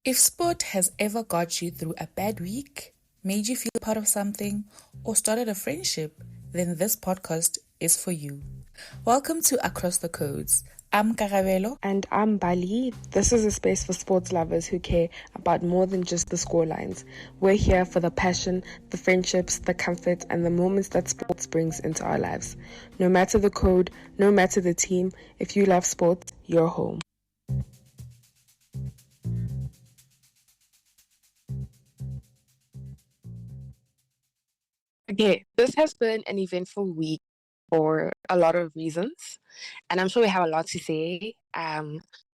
If sport has ever got you through a bad week, made you feel part of something, or started a friendship, then this podcast is for you. Welcome to Across the Codes. I'm Karabelo. And I'm Bali. This is a space for sports lovers who care about more than just the scorelines. We're here for the passion, the friendships, the comfort, and the moments that sports brings into our lives. No matter the code, no matter the team, if you love sports, you're home. Okay, this has been an eventful week for a lot of reasons, and I'm sure we have a lot to say.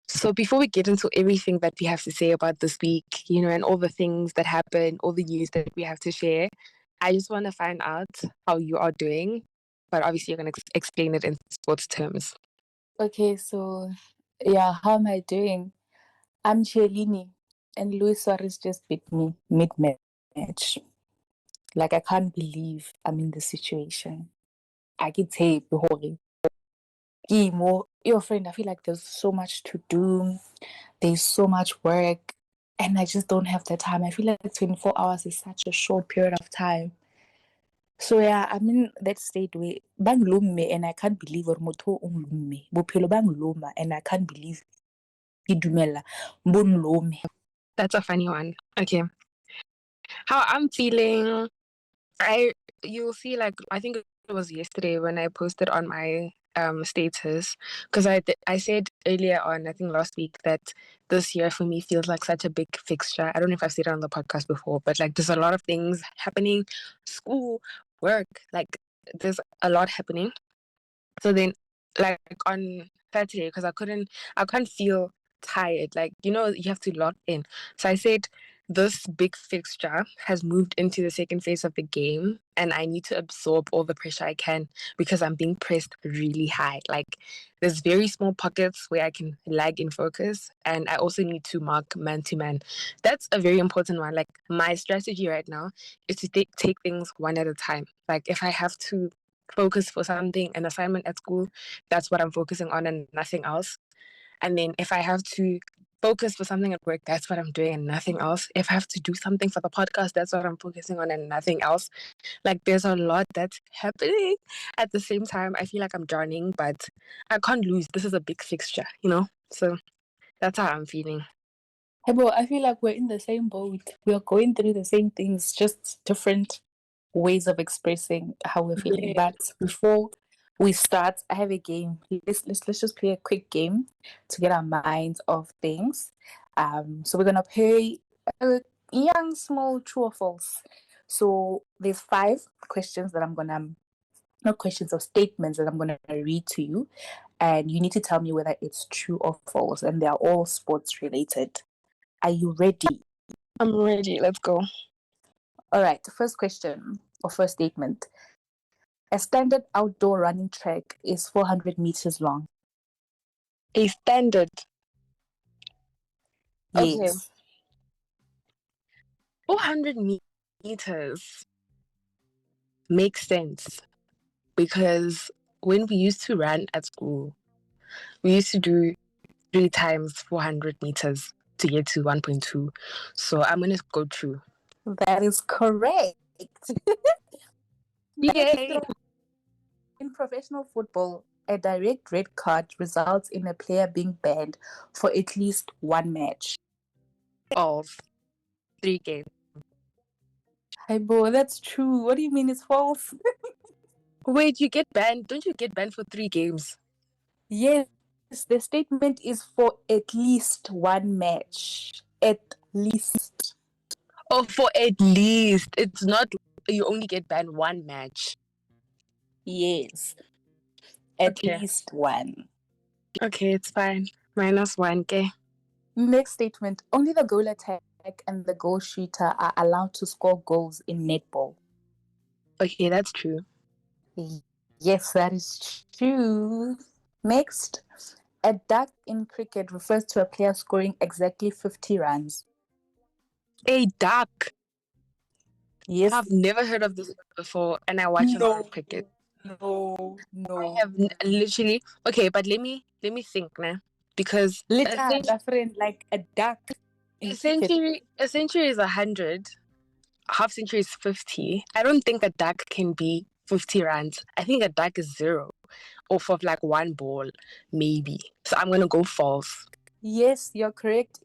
So before we get into everything that we have to say about this week, and all the things that happen, all the news that we have to share, I just want to find out how you are doing, but obviously you're going to explain it in sports terms. Okay, so how am I doing? I'm Chiellini, and Luis Suarez just beat me mid-match. Like, I can't believe I'm in this situation. I can say, your friend, I feel like there's so much to do. There's so much work, and I just don't have the time. I feel like 24 hours is such a short period of time. So I'm in that state where bangilume and I can't believe or motho unglume. Bophelo bangiluma and I can't believe idumela bonlume. That's a funny one. Okay. How I'm feeling, you'll see, like, I think it was yesterday when I posted on my status, because I said earlier on, I think last week, that this year for me feels like such a big fixture. I don't know if I've said it on the podcast before, but like there's a lot of things happening, school, work, like there's a lot happening. So then, like on Saturday, because I can't feel tired, like, you have to lock in. So I said this big fixture has moved into the second phase of the game, and I need to absorb all the pressure I can because I'm being pressed really high. Like, there's very small pockets where I can lag in focus, and I also need to mark man to man. That's a very important one. Like, my strategy right now is to take things one at a time. Like, if I have to focus for something, an assignment at school, that's what I'm focusing on and nothing else. And then if I have to focus for something at work, that's what I'm doing and nothing else. If I have to do something for the podcast, that's what I'm focusing on and nothing else. Like, there's a lot that's happening at the same time. I feel like I'm drowning, but I can't lose. This is a big fixture, So that's how I'm feeling. Hey, bro, I feel like we're in the same boat. We're going through the same things, just different ways of expressing how we're feeling. Yeah. But before we start, I have a game. Let's just play a quick game to get our minds off things. So we're gonna play a young, small true or false. So there's 5 questions that I'm gonna, not questions, of statements that I'm gonna read to you, and you need to tell me whether it's true or false. And they are all sports related. Are you ready? I'm ready. Let's go. All right. The first question or first statement. A standard outdoor running track is 400 meters long. A standard. Yes. Okay. 400 meters makes sense because when we used to run at school, we used to do 3 times 400 meters to get to 1.2. So I'm going to go true. That is correct. Yay! In professional football, a direct red card results in a player being banned for at least 1 match. Of 3 games. Hey, boy, that's true. What do you mean it's false? Wait, you get banned? Don't you get banned for 3 games? Yes, the statement is for at least 1 match. At least. Oh, for at least. It's not you only get banned 1 match. Yes. At least 1. Okay, it's fine. -1, okay? Next statement. Only the goal attack and the goal shooter are allowed to score goals in netball. Okay, that's true. Yes, that is true. Next. A duck in cricket refers to a player scoring exactly 50 runs. A duck? Yes. I've never heard of this before, and I watch a lot of cricket. No. I have literally... Okay, but let me think now. Because Little friend, like a duck. A century is 100. Half century is 50. I don't think a duck can be 50 rands. I think a duck is zero off of like one ball, maybe. So I'm gonna go false. Yes, you're correct.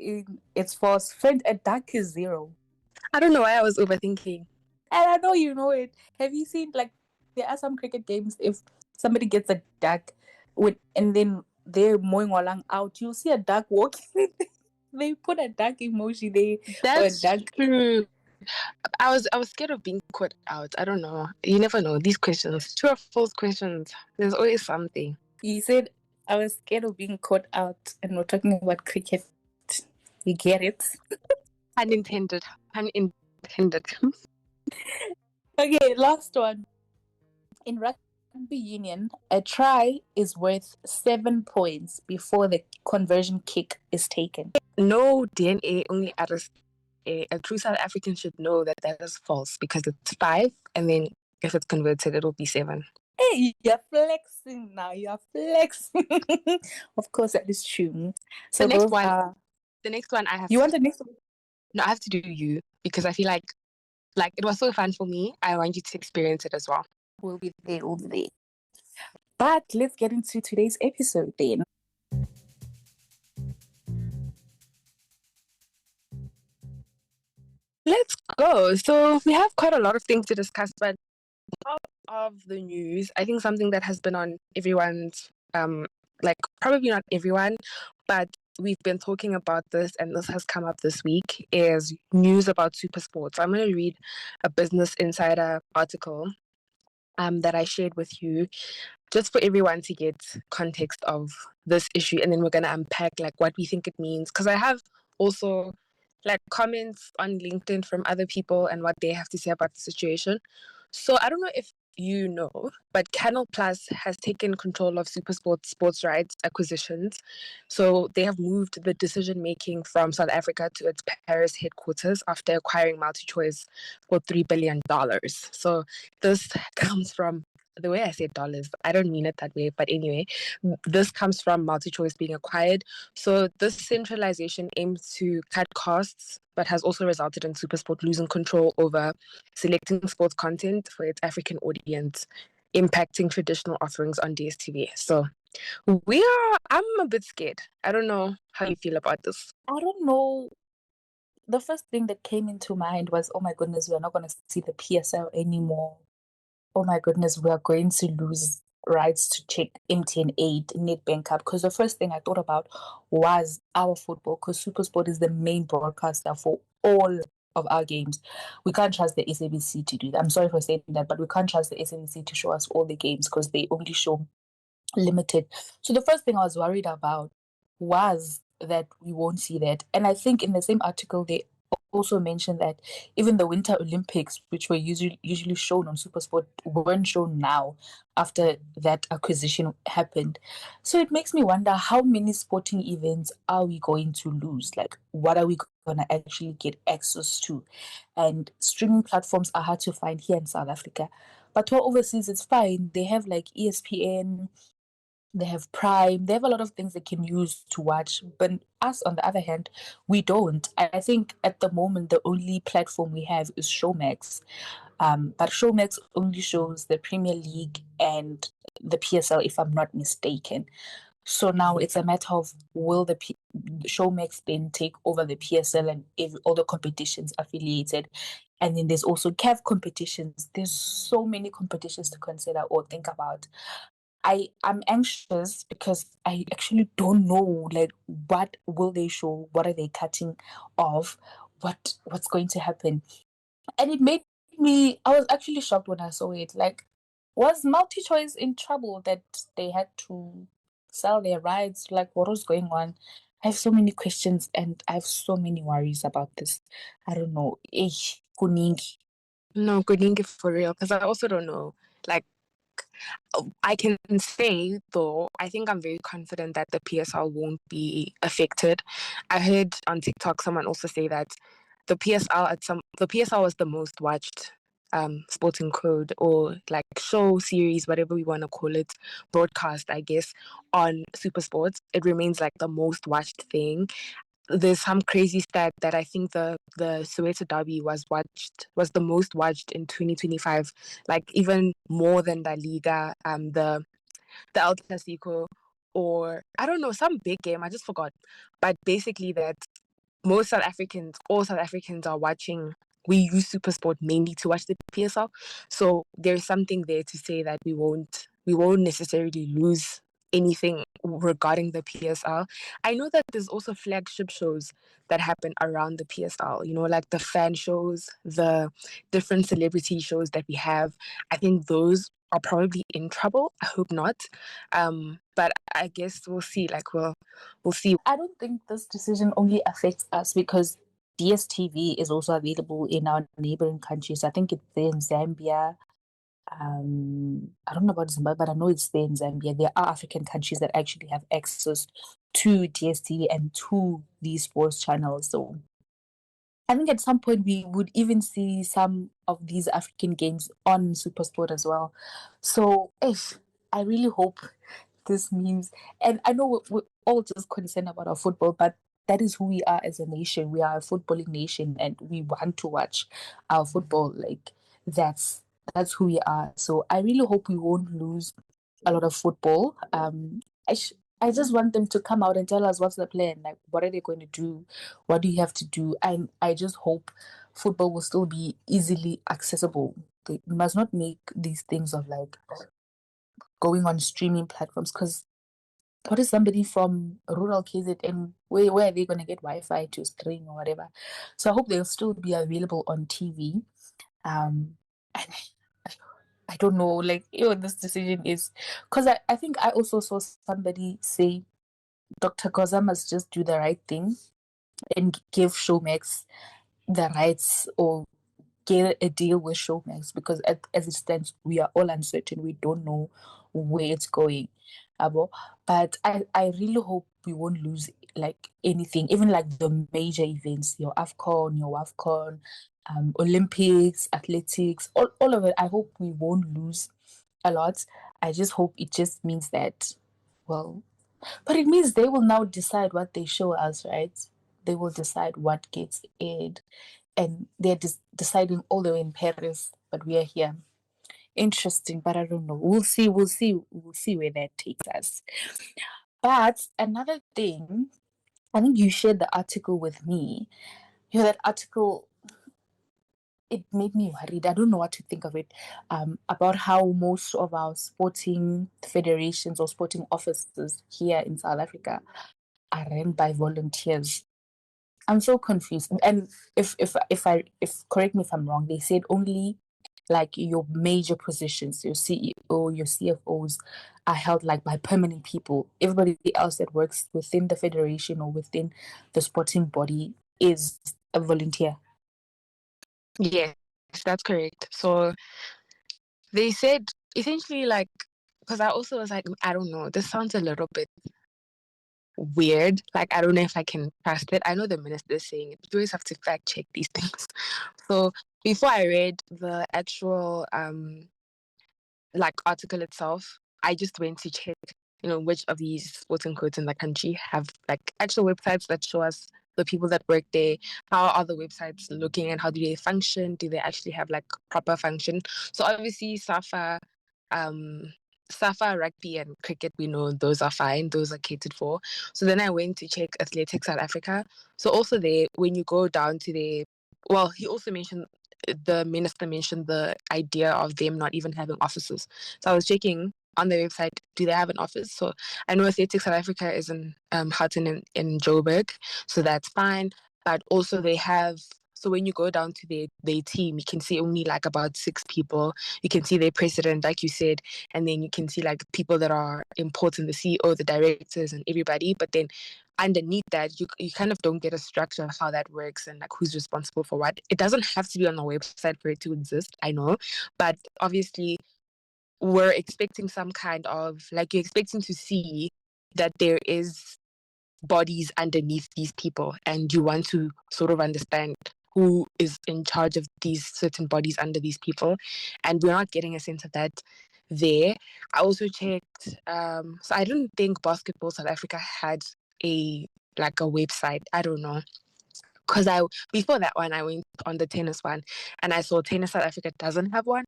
It's false. Friend, a duck is zero. I don't know why I was overthinking. And I know you know it. Have you seen, like, there are some cricket games, if somebody gets a duck and then they're mowing along out, you'll see a duck walking. They put a duck emoji there. That's or a duck. true. I was scared of being caught out. I don't know. You never know. These questions, true or false questions. There's always something. You said I was scared of being caught out, and we're talking about cricket. You get it? Unintended. Unintended. Okay, last one. In rugby union, a try is worth 7 points before the conversion kick is taken. No DNA, only RSA. A true South African should know that that is false because it's 5, and then if it's converted, it'll be 7. Hey, you're flexing now. You're flexing. Of course, that is true. So the next one I have. You want the next one? No, I have to do you because I feel like it was so fun for me. I want you to experience it as well. We'll be there all day. But let's get into today's episode then. Let's go. So we have quite a lot of things to discuss, but top of the news, I think something that has been on everyone's probably not everyone, but we've been talking about this and this has come up this week, is news about super sports. I'm going to read a Business Insider article that I shared with you, just for everyone to get context of this issue, and then we're going to unpack like what we think it means, because I have also like comments on LinkedIn from other people and what they have to say about the situation. So I don't know if you know, but Canal Plus has taken control of SuperSport sports rights acquisitions. So they have moved the decision making from South Africa to its Paris headquarters after acquiring Multichoice for $3 billion. So this comes from, the way I said dollars, I don't mean it that way, but anyway, this comes from Multichoice being acquired. So this centralization aims to cut costs, but has also resulted in SuperSport losing control over selecting sports content for its African audience, impacting traditional offerings on DSTV. So I'm a bit scared. I don't know how you feel about this. I don't know. The first thing that came into mind was, oh my goodness, we're not going to see the PSL anymore. Oh my goodness, we are going to lose rights to check MTN 8 Nedbank Cup, because the first thing I thought about was our football, because SuperSport is the main broadcaster for all of our games. We can't trust the SABC to do that. I'm sorry for saying that, but we can't trust the SABC to show us all the games because they only show limited. So the first thing I was worried about was that we won't see that. And I think in the same article, they also mentioned that even the Winter Olympics, which were usually shown on SuperSport, weren't shown now after that acquisition happened. So it makes me wonder, how many sporting events are we going to lose? Like, what are we going to actually get access to? And streaming platforms are hard to find here in South Africa. But while overseas, it's fine. They have like ESPN, they have Prime, they have a lot of things they can use to watch. But us, on the other hand, we don't. I think at the moment, the only platform we have is Showmax. But Showmax only shows the Premier League and the PSL, if I'm not mistaken. So now it's a matter of, will the Showmax then take over the PSL and all the competitions affiliated? And then there's also CAF competitions. There's so many competitions to consider or think about. I'm anxious because I actually don't know, like, what will they show? What are they cutting off? What's going to happen? And it made me, I was actually shocked when I saw it. Like, was Multichoice in trouble that they had to sell their rights? Like, what was going on? I have so many questions and I have so many worries about this. I don't know. Kuningi. No, Kuningi for real, because I also don't know. Like, I can say, though, I think I'm very confident that the PSL won't be affected. I heard on TikTok someone also say that the PSL was the most watched sporting code, or like show series, whatever we want to call it, broadcast, I guess, on Super Sports. It remains like the most watched thing. there's some crazy stat that I think the Soweto Derby was the most watched in 2025, like even more than La Liga, the El Clasico, or I don't know, some big game, I just forgot. But basically that all South Africans are watching. We use SuperSport mainly to watch the PSL. So there's something there to say that we won't necessarily lose anything regarding the PSL. I know that there's also flagship shows that happen around the PSL, like the fan shows, the different celebrity shows that we have. I think those are probably in trouble. I hope not. But I guess we'll see. Like we'll see. I don't think this decision only affects us because DSTV is also available in our neighboring countries. I think it's there in Zambia. I don't know about Zimbabwe, but I know it's there in Zambia. There are African countries that actually have access to DSTV and to these sports channels. So I think at some point we would even see some of these African games on SuperSport as well. So, I really hope this means, and I know we're all just concerned about our football, but that is who we are as a nation. We are a footballing nation, and we want to watch our football. Like that's who we are. So I really hope we won't lose a lot of football. I just want them to come out and tell us what's the plan. Like, what are they going to do? What do you have to do? And I just hope football will still be easily accessible. They must not make these things of like going on streaming platforms because what is somebody from rural KZN, where are they going to get Wi-Fi to stream or whatever? So I hope they'll still be available on TV. And I don't know, like, this decision is because I think I also saw somebody say Dr. Koza must just do the right thing and give Showmax the rights or get a deal with Showmax because as it stands, we are all uncertain. We don't know where it's going. But I really hope we won't lose like anything, even like the major events, your AFCON, your WAFCON, Olympics, athletics, all of it. I hope we won't lose a lot. I just hope it just means that, well, but it means they will now decide what they show us, right? They will decide what gets aired and they're deciding all the way in Paris, but we are here. Interesting, but I don't know. We'll see where that takes us. But another thing, I think you shared the article with me. That article, it made me worried. I don't know what to think of it. About how most of our sporting federations or sporting offices here in South Africa are run by volunteers. I'm so confused. And if correct me if I'm wrong, they said only like your major positions, your CEO, your CFOs are held like by permanent people. Everybody else that works within the federation or within the sporting body is a volunteer. Yes, that's correct. So they said essentially like, because I also was like, I don't know, this sounds a little bit weird. Like, I don't know if I can trust it. I know the minister is saying it, but you always have to fact check these things. So before I read the actual like article itself, I just went to check, which of these sporting codes in the country have like actual websites that show us the people that work there. How are the websites looking and how do they function? Do they actually have like proper function? So obviously Safa, rugby and cricket, we know those are fine. Those are catered for. So then I went to check Athletics South Africa. So also there, when you go down to he also mentioned, the minister mentioned the idea of them not even having offices. So I was checking on their website, do they have an office? So I know Athletics South Africa is in Houghton in Joburg, so that's fine. But also they have, so when you go down to their team, you can see only like about 6 people. You can see their president, like you said, and then you can see like people that are important, the CEO, the directors, and everybody. But then underneath that, you kind of don't get a structure of how that works and like who's responsible for what. It doesn't have to be on the website for it to exist, I know, but obviously we're expecting some kind of, like, you're expecting to see that there is bodies underneath these people, and you want to sort of understand who is in charge of these certain bodies under these people, and we're not getting a sense of that there. I also checked, so I didn't think Basketball South Africa had a like a website. I don't know. Because before that one, I went on the tennis one, and I saw Tennis South Africa doesn't have one.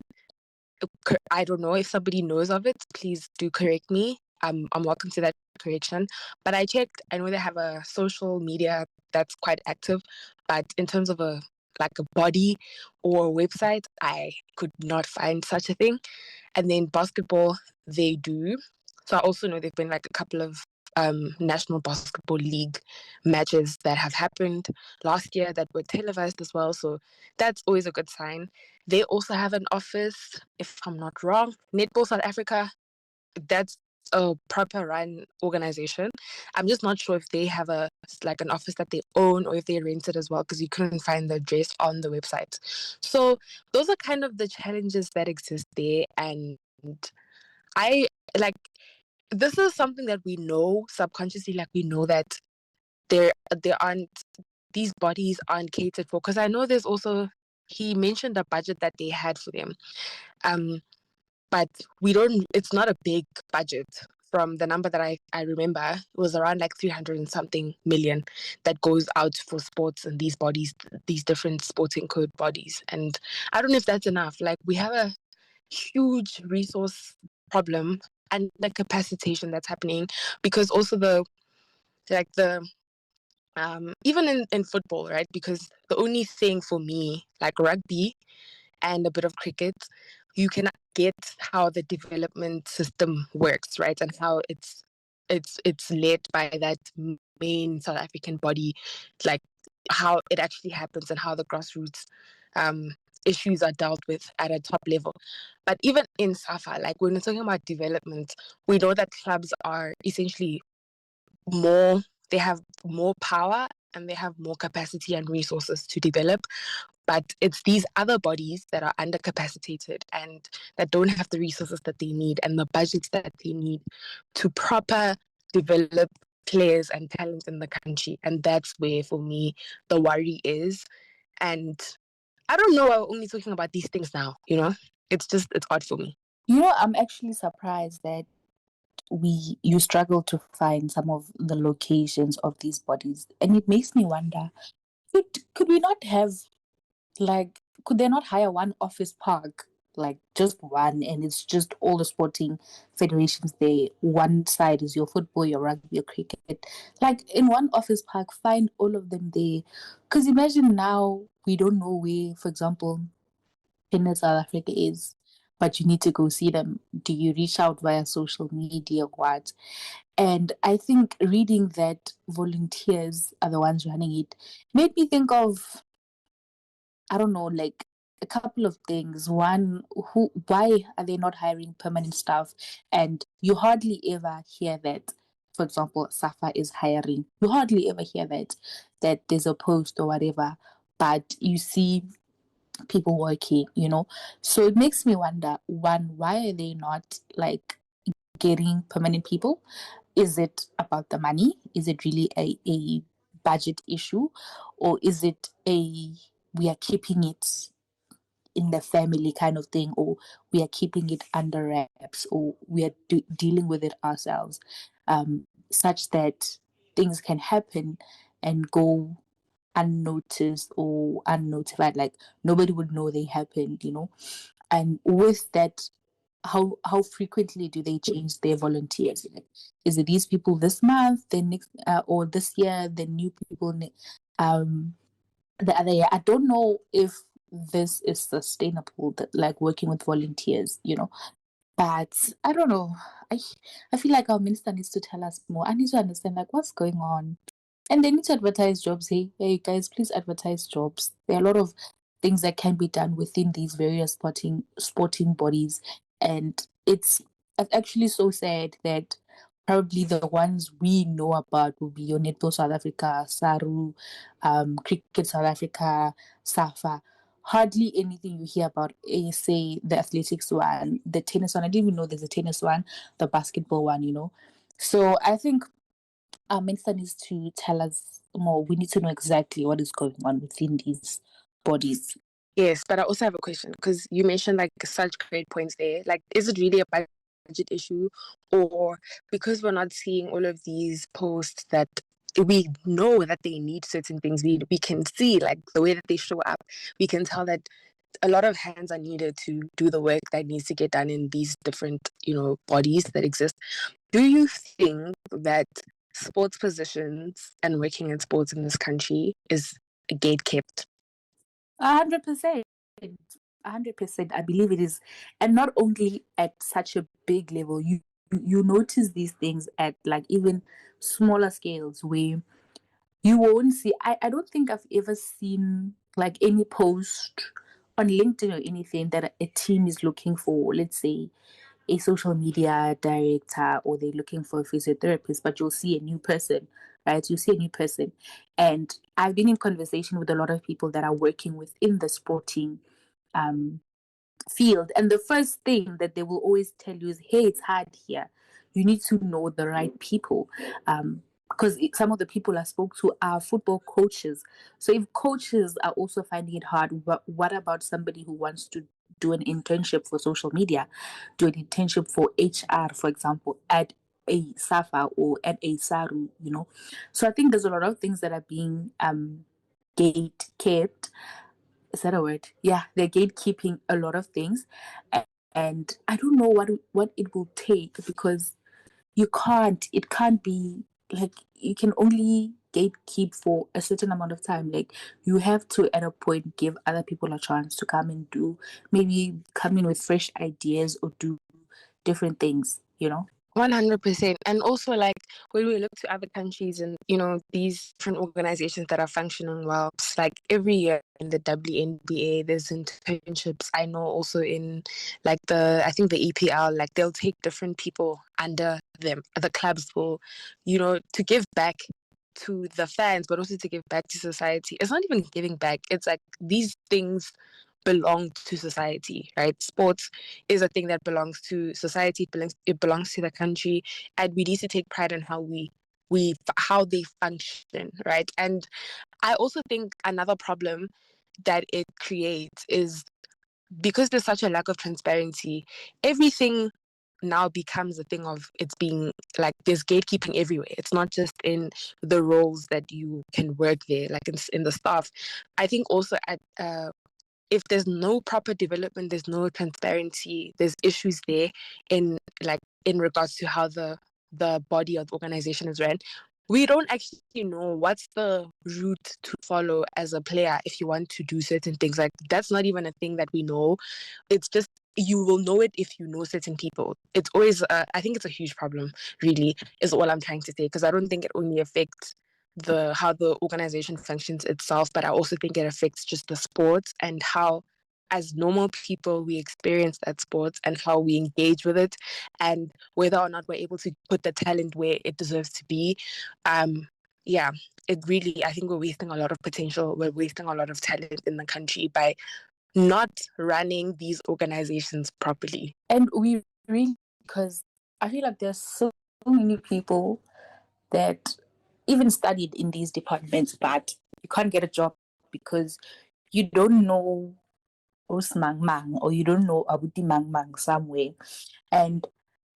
I don't know if somebody knows of it. Please do correct me. I'm welcome to that correction. But I checked. I know they have a social media that's quite active, but in terms of a body or a website, I could not find such a thing. And then basketball, they do. So I also know there've been like a couple of National Basketball League matches that have happened last year that were televised as well. So that's always a good sign. They also have an office, if I'm not wrong. Netball South Africa, that's a proper run organization. I'm just not sure if they have an office that they own or if they rent it as well, because you couldn't find the address on the website. So those are kind of the challenges that exist there. And I like, this is something that we know subconsciously, like we know that there aren't, these bodies aren't catered for, because I know there's also, he mentioned a budget that they had for them, but it's not a big budget. From the number that I remember, it was around like 300 and something million that goes out for sports and these bodies, these different sporting code bodies. And I don't know if that's enough. Like, we have a huge resource problem and the capacitation that's happening, because also even in football, right? Because the only thing for me, like rugby and a bit of cricket, you cannot get how the development system works, right? And how it's led by that main South African body, like how it actually happens and how the grassroots issues are dealt with at a top level. But even in SAFA, like when we're talking about development, we know that clubs are essentially they have more power and they have more capacity and resources to develop. But it's these other bodies that are undercapacitated and that don't have the resources that they need and the budgets that they need to proper develop players and talent in the country. And that's where, for me, the worry is. And I don't know why we're only talking about these things now, It's odd for me. I'm actually surprised that you struggle to find some of the locations of these bodies. And it makes me wonder, could we not have, could they not hire one office park, like just one, and it's just all the sporting federations there? One side is your football, your rugby, your cricket. Like in one office park, find all of them there. Because imagine now we don't know where, for example, in South Africa is, but you need to go see them. Do you reach out via social media or what? And I think reading that volunteers are the ones running it made me think of, I don't know, like a couple of things. One, why are they not hiring permanent staff? And you hardly ever hear that, for example, SAFA is hiring. You hardly ever hear that there's a post or whatever, but you see people working, So it makes me wonder, one, why are they not getting permanent people? Is it about the money? Is it really a budget issue? Or is it we are keeping it in the family kind of thing, or we are keeping it under wraps, or we are dealing with it ourselves, such that things can happen and go unnoticed or unnotified, like nobody would know they happened, And with that, how frequently do they change their volunteers? Like, is it these people this month, then next, or this year, the new people the other year? I don't know if this is sustainable, like working with volunteers, But I don't know. I feel like our minister needs to tell us more. I need to understand what's going on. And they need to advertise jobs. Hey guys, please advertise jobs. There are a lot of things that can be done within these various sporting bodies. And it's actually so sad that probably the ones we know about will be your Netball South Africa, SARU, Cricket South Africa, SAFA. Hardly anything you hear about, say, the athletics one, the tennis one. I didn't even know there's a tennis one, the basketball one, So I think our minister needs to tell us more. We need to know exactly what is going on within these bodies. Yes, but I also have a question, because you mentioned such great points there. Is it really a budget issue, or because we're not seeing all of these posts that we know that they need certain things. We can see like the way that they show up. We can tell that a lot of hands are needed to do the work that needs to get done in these different, bodies that exist. Do you think that sports positions and working in sports in this country is gate kept? 100%. 100%. I believe it is. And not only at such a big level, you notice these things at like even smaller scales where you won't see. I don't think I've ever seen like any post on LinkedIn or anything that a team is looking for, let's say, a social media director, or they're looking for a physiotherapist, but you'll see a new person, right? You see a new person. And I've been in conversation with a lot of people that are working within the sporting um, field. And the first thing that they will always tell you is, hey, it's hard here. You need to know the right people. Because some of the people I spoke to are football coaches. So if coaches are also finding it hard, what about somebody who wants to do an internship for social media, do an internship for HR, for example, at a SAFA or at a SARU, So I think there's a lot of things that are being gate kept. Is that a word? Yeah, they're gatekeeping a lot of things. And I don't know what it will take, because it can't be like you can only gatekeep for a certain amount of time. Like you have to at a point give other people a chance to come and maybe come in with fresh ideas or do different things. 100%. And also, like, when we look to other countries and, these different organizations that are functioning well, it's like every year in the WNBA, there's internships. I know also in, like, I think the EPL, like, they'll take different people under them. The clubs will, to give back to the fans, but also to give back to society. It's not even giving back. It's like these things belong to society, right? Sports is a thing that belongs to society. It belongs to the country, and we need to take pride in how how they function, right? And I also think another problem that it creates is because there's such a lack of transparency, everything now becomes a thing of it's being like there's gatekeeping everywhere. It's not just in the roles that you can work there, like in the staff. I think also at if there's no proper development, there's no transparency, there's issues there in regards to how the body of the organization is ran. We don't actually know what's the route to follow as a player if you want to do certain things. Like that's not even a thing that we know. It's just you will know it if you know certain people. It's always I think it's a huge problem, really, is all I'm trying to say, because I don't think it only affects how the organization functions itself, but I also think it affects just the sports and how as normal people we experience that sports and how we engage with it, and whether or not we're able to put the talent where it deserves to be. Yeah, it really, I think we're wasting a lot of potential, we're wasting a lot of talent in the country by not running these organizations properly. And we really, because I feel like there's so many people that even studied in these departments, but you can't get a job because you don't know Osmang Mang, or you don't know Abuti Mang Mang somewhere. And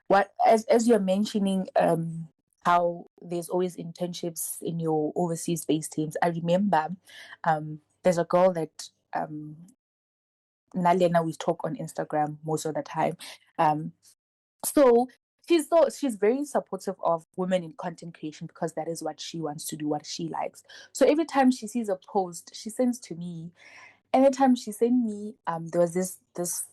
what as you're mentioning, how there's always internships in your overseas based teams. I remember there's a girl that Nalena, we talk on Instagram most of the time. So she's very supportive of women in content creation, because that is what she wants to do, what she likes. So every time she sees a post, she sends to me. Anytime she sent me, there was this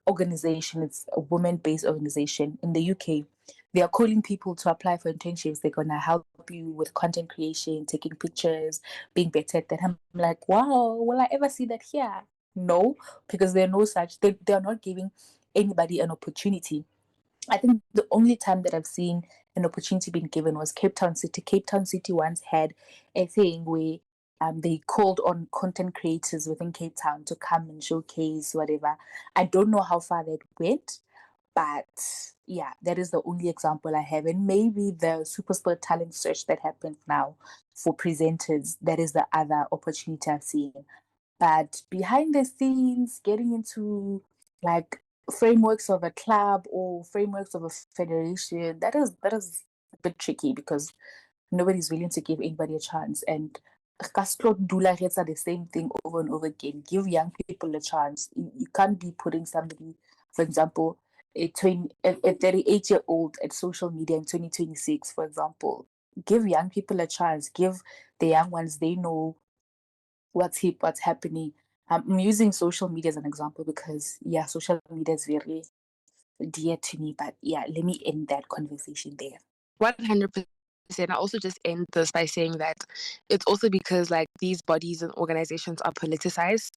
organization. It's a women-based organization in the UK. They are calling people to apply for internships. They're gonna help you with content creation, taking pictures, being better at that. I'm like, wow, will I ever see that here? No, because there are no such. They are not giving anybody an opportunity. I think the only time that I've seen an opportunity being given was Cape Town City. Cape Town City once had a thing where they called on content creators within Cape Town to come and showcase whatever. I don't know how far that went, but yeah, that is the only example I have. And maybe the Supersport talent search that happens now for presenters, that is the other opportunity I've seen. But behind the scenes, getting into like frameworks of a club or frameworks of a federation, that is a bit tricky, because nobody's willing to give anybody a chance. And the same thing over and over again. Give young people a chance. You can't be putting somebody, for example, a 38-year-old at social media in 2026, for example. Give young people a chance. Give the young ones, they know what's hip, what's happening. I'm using social media as an example because, yeah, social media is very dear to me. But yeah, let me end that conversation there. 100%. I also just end this by saying that it's also because like these bodies and organizations are politicized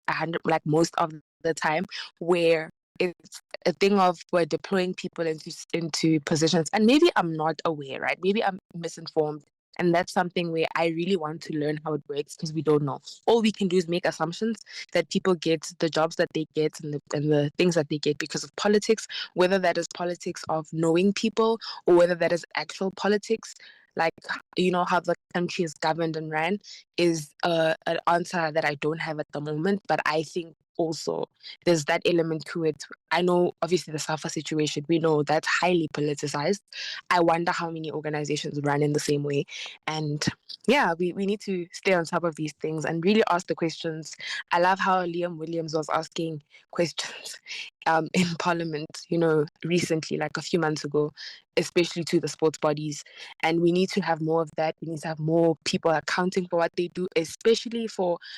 like most of the time, where it's a thing of we're deploying people into positions, and maybe I'm not aware, right? Maybe I'm misinformed. And that's something where I really want to learn how it works, because we don't know. All we can do is make assumptions that people get the jobs that they get and the things that they get because of politics, whether that is politics of knowing people or whether that is actual politics. Like, how the country is governed and ran is an answer that I don't have at the moment. But I think also there's that element to it. I know obviously the SAFA situation, we know that's highly politicized. I wonder how many organizations run in the same way. And yeah, we need to stay on top of these things and really ask the questions. I love how Liam Williams was asking questions in Parliament, recently, like a few months ago, especially to the sports bodies. And we need to have more of that. We need to have more people accounting for what they do, especially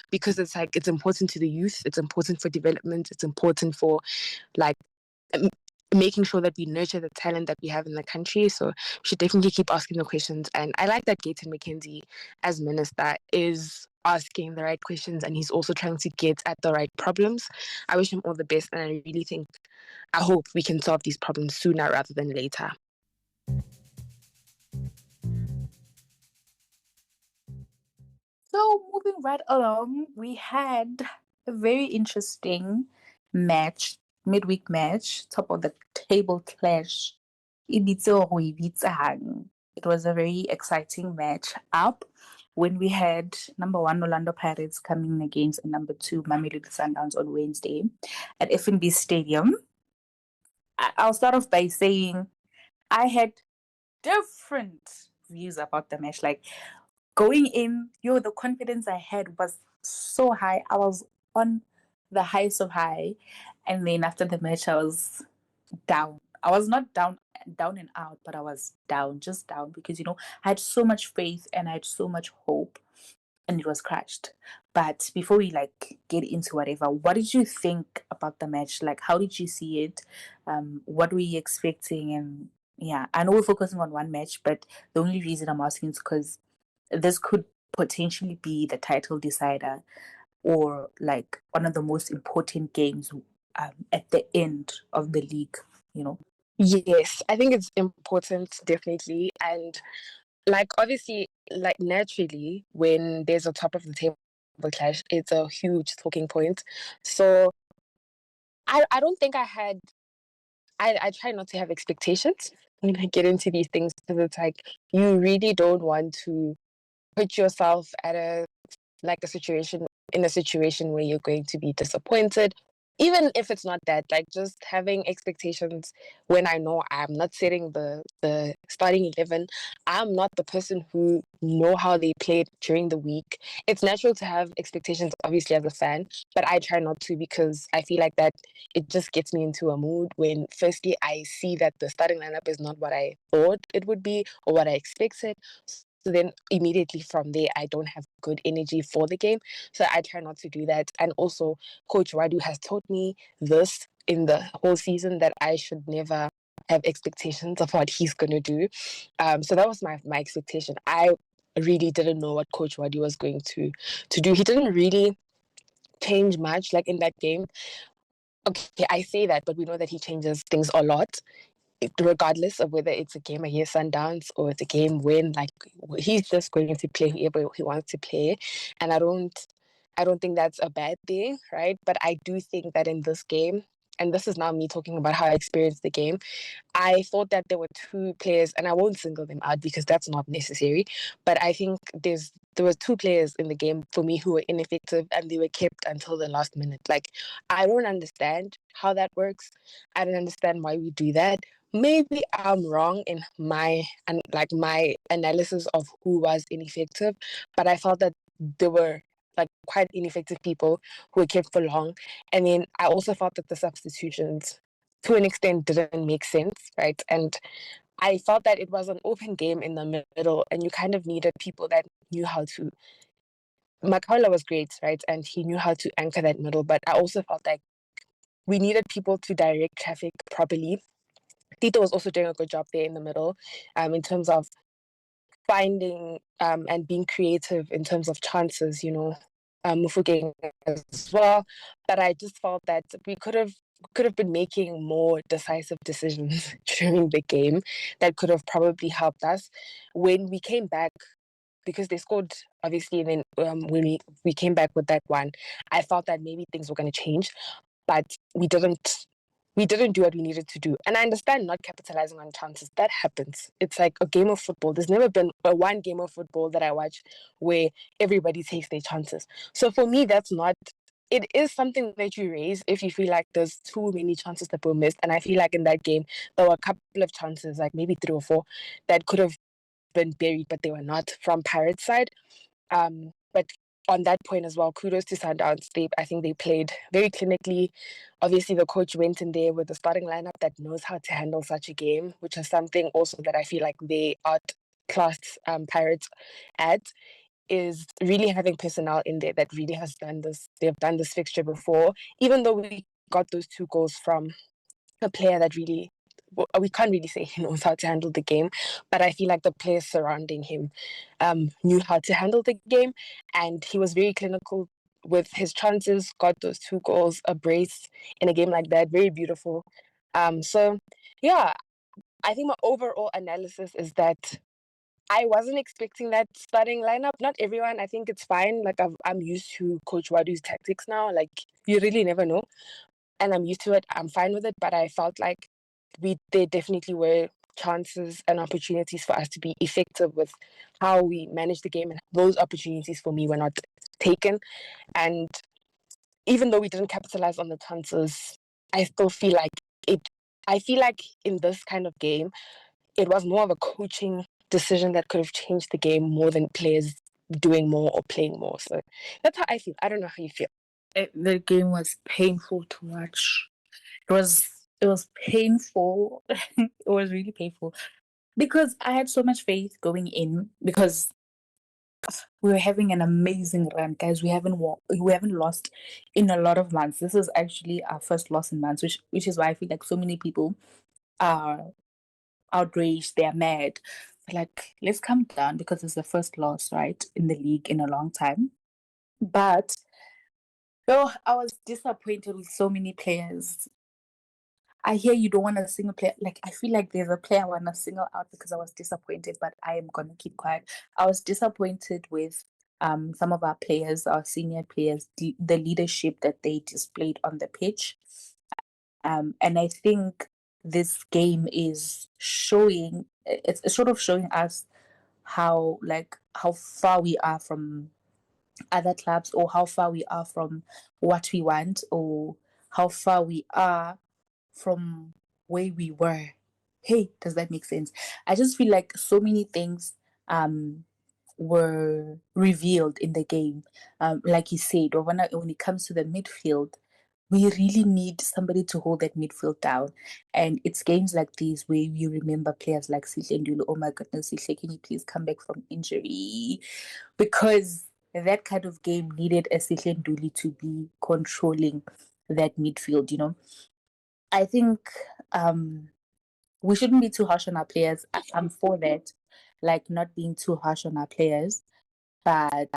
because it's important to the youth. It's important for development. It's important for like making sure that we nurture the talent that we have in the country. So we should definitely keep asking the questions. And I like that Gayton McKenzie, as minister, is asking the right questions, and he's also trying to get at the right problems. I wish him all the best, and I hope we can solve these problems sooner rather than later. So moving right along, we had a very interesting midweek match, top of the table clash. It was a very exciting match up when we had number 1 Orlando Pirates coming against number 2 Mamelodi Sundowns on Wednesday at FNB Stadium. I'll start off by saying I had different views about the match. Like, going in, the confidence I had was so high. I was on the highest of high. And then after the match, I was down. I was not down and out, but I was just down because, I had so much faith and I had so much hope, and it was crashed. But before we get into whatever, what did you think about the match? Like, how did you see it? What were you expecting? And yeah, I know we're focusing on one match, but the only reason I'm asking is because this could potentially be the title decider, or one of the most important games at the end of the league, Yes, I think it's important, definitely. And obviously, naturally, when there's a top of the table clash, it's a huge talking point. So I don't think I try not to have expectations when I get into these things, because it's like you really don't want to put yourself at a situation where you're going to be disappointed, even if it's not that. Just having expectations when I know I'm not setting the starting 11, I'm not the person who know how they played during the week. It's natural to have expectations, obviously, as a fan, but I try not to, because I feel like that it just gets me into a mood when firstly I see that the starting lineup is not what I thought it would be or what I expected. So then immediately from there, I don't have good energy for the game. So I try not to do that. And also, Coach Wadu has taught me this in the whole season, that I should never have expectations of what he's going to do. So that was my expectation. I really didn't know what Coach Wadu was going to do. He didn't really change much in that game. Okay, I say that, but we know that he changes things a lot, regardless of whether it's a game against Sundowns or it's a game when he's just going to play whoever he wants to play. And I don't think that's a bad thing, right? But I do think that in this game, and this is now me talking about how I experienced the game, I thought that there were two players, and I won't single them out because that's not necessary, but I think there were two players in the game for me who were ineffective, and they were kept until the last minute. I don't understand how that works. I don't understand why we do that. maybe I'm wrong in my analysis of who was ineffective, but I felt that there were like quite ineffective people who were kept for long. And then I also felt that the substitutions to an extent didn't make sense, right? And I felt that it was an open game in the middle, and you kind of needed people that knew how to. Makaula was great, right? And he knew how to anchor that middle, but I also felt like we needed people to direct traffic properly. Tito was also doing a good job there in the middle, in terms of finding and being creative in terms of chances, Mufugeng as well. But I just felt that we could have been making more decisive decisions during the game that could have probably helped us when we came back, because they scored obviously, and then when we came back with that one, I felt that maybe things were going to change, but we didn't do what we needed to do. And I understand not capitalizing on chances. That happens. It's like a game of football. There's never been one game of football that I watch where everybody takes their chances. So for me, that's not. It is something that you raise if you feel like there's too many chances that were missed. And I feel like in that game, there were a couple of chances, like maybe 3 or 4, that could have been buried, but they were not from Pirates' side. But on that point as well, kudos to Sundowns. I think they played very clinically. Obviously, the coach went in there with a starting lineup that knows how to handle such a game, which is something also that I feel like they outclassed Pirates at, is really having personnel in there that really has done this. They've done this fixture before, even though we got those 2 goals from a player that really, we can't really say he knows how to handle the game, but I feel like the players surrounding him knew how to handle the game, and he was very clinical with his chances, got those 2 goals, a brace in a game like that, very beautiful. So yeah, I think my overall analysis is that I wasn't expecting that starting lineup. Not everyone. I think it's fine. Like I'm used to Coach Wadu's tactics now. Like you really never know, and I'm used to it. I'm fine with it. But I felt like there definitely were chances and opportunities for us to be effective with how we managed the game, and those opportunities for me were not taken. And even though we didn't capitalize on the chances, I still feel like it. I feel like in this kind of game, it was more of a coaching decision that could have changed the game more than players doing more or playing more. So that's how I feel. I don't know how you feel. The game was painful to watch. It was painful. It was really painful because I had so much faith going in, because we were having an amazing run, guys. We haven't lost in a lot of months. This is actually our first loss in months, which is why I feel like so many people are outraged. They're mad. Like, let's calm down, because it's the first loss, right, in the league in a long time. But I was disappointed with so many players. I hear you don't want to single player. Like, I feel like there's a player I want to single out because I was disappointed, but I am gonna keep quiet. I was disappointed with some of our players, our senior players, the leadership that they displayed on the pitch. And I think this game is showing. It's sort of showing us how far we are from other clubs, or how far we are from what we want, or how far we are from where we were. Hey, does that make sense? I just feel like so many things were revealed in the game. Like you said, or when it comes to the midfield, we really need somebody to hold that midfield down. And it's games like these where you remember players like Sihle Ndulu. Oh my goodness, Sihle, can you please come back from injury? Because that kind of game needed a Sihle Ndulu to be controlling that midfield. I think we shouldn't be too harsh on our players. I'm for that, like not being too harsh on our players, but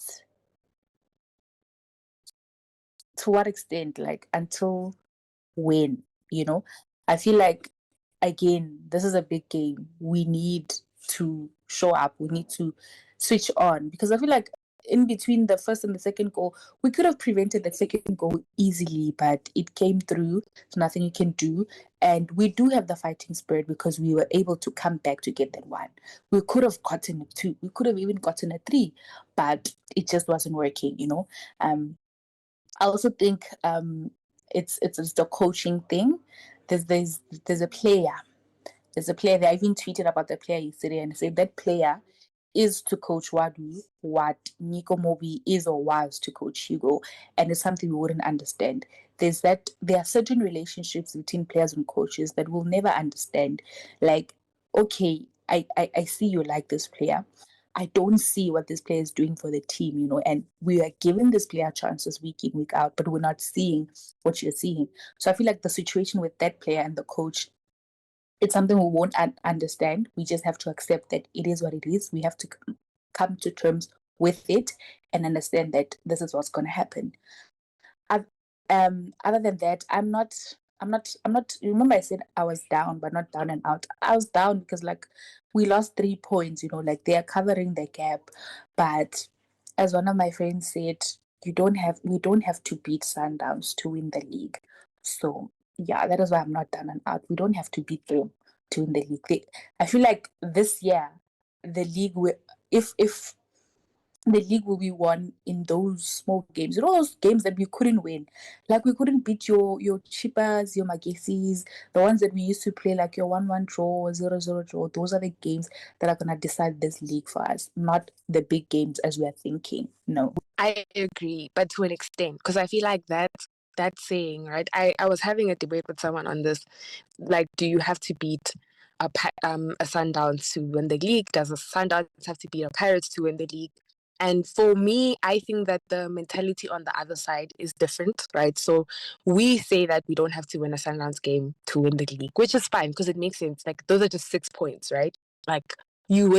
to what extent? Like, until when? I feel like, again, this is a big game. We need to show up. We need to switch on, because I feel like in between the first and the second goal, we could have prevented the second goal easily, but it came through. There's nothing you can do. And we do have the fighting spirit, because we were able to come back to get that one. We could have gotten a 2. We could have even gotten a 3, but it just wasn't working. I also think it's the coaching thing. There's a player There's a player there. I even tweeted about the player yesterday and said that player is to Coach Wadu what Nico Mobi is or was to Coach Hugo, and it's something we wouldn't understand. There are certain relationships between players and coaches that we'll never understand. Like, okay, I see you like this player. I don't see what this player is doing for the team, and we are giving this player chances week in, week out, but we're not seeing what you're seeing. So I feel like the situation with that player and the coach, it's something we won't understand. We just have to accept that it is what it is. We have to come to terms with it and understand that this is what's going to happen. Other than that, I'm not. Remember, I said I was down, but not down and out. I was down because we lost 3 points. Like they are covering the gap, but as one of my friends said, we don't have to beat Sundowns to win the league. So yeah, that is why I'm not down and out. We don't have to beat them to win the league. I feel like this year the league will, if the league will be won in those small games. Those games that we couldn't win. Like we couldn't beat your Chipas, your Magesis, the ones that we used to play, like your 1-1 draw or 0-0 draw. Those are the games that are gonna decide this league for us, not the big games as we are thinking. No. I agree, but to an extent, because I feel like that saying, right? I was having a debate with someone on this. Like, do you have to beat a Sundowns to win the league? Does a Sundowns have to beat a Pirates to win the league? And for me, I think that the mentality on the other side is different, right? So we say that we don't have to win a Sundowns game to win the league, which is fine because it makes sense. Like those are just 6 points, right? Like you